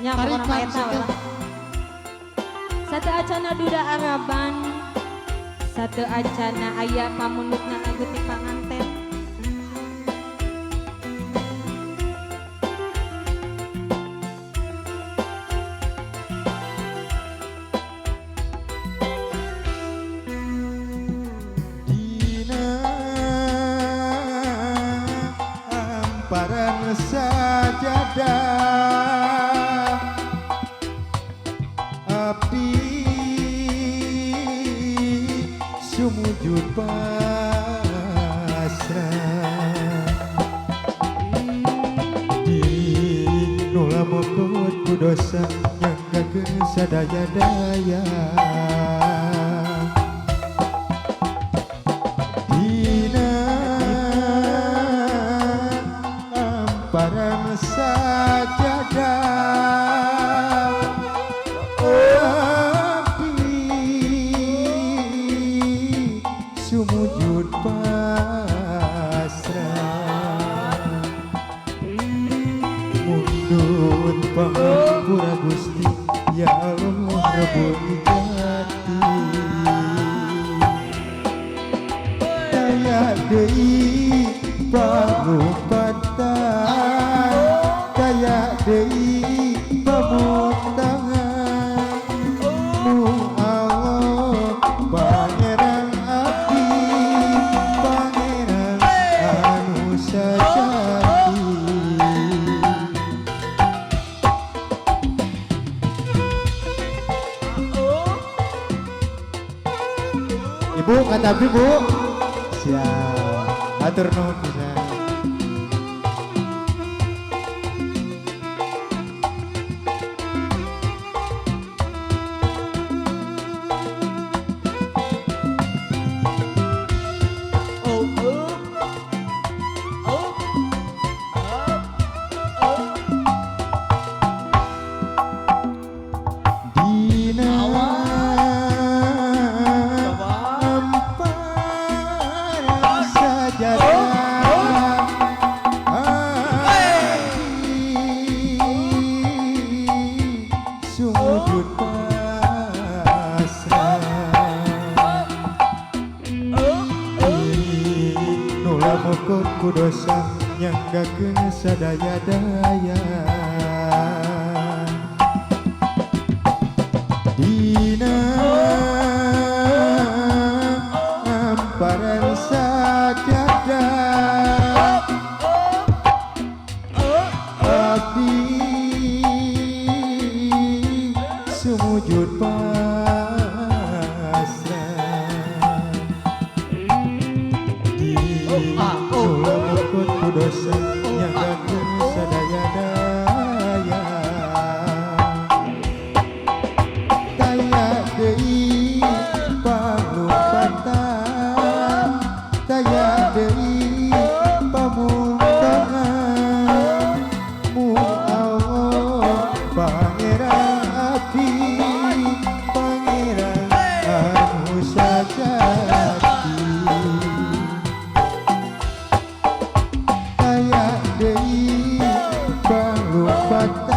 nya orang eta lah. Satu acana duda Araban, satu acana aya pamunukna lagu ti panganten. Hamparan sajadah abdi sumujud pasrah di nulamukut ku dosa nyanggakeun sadaya-daya hamparan sajadah abdi sumujud pasrah mundut pangapura Gusti ya Allah Rabbul Jati daya deui pangupatan daya deui pamuntangan mu Allah pangeran abdi pangeran anu sajati. Ibu kata ibu siap atur nuhun pisan. Sumujud pasrah nulamukut ku dosa nyanggakeun sadaya-daya dina hamparan sajadah abdi sumujud pasrah di nulamukut ku dosa nyanggakeun sadaya-daya daya deui pangupatan daya deui pamuntangan mu Allah pangeran abdi pangeran anu sajati daya deui pangupatan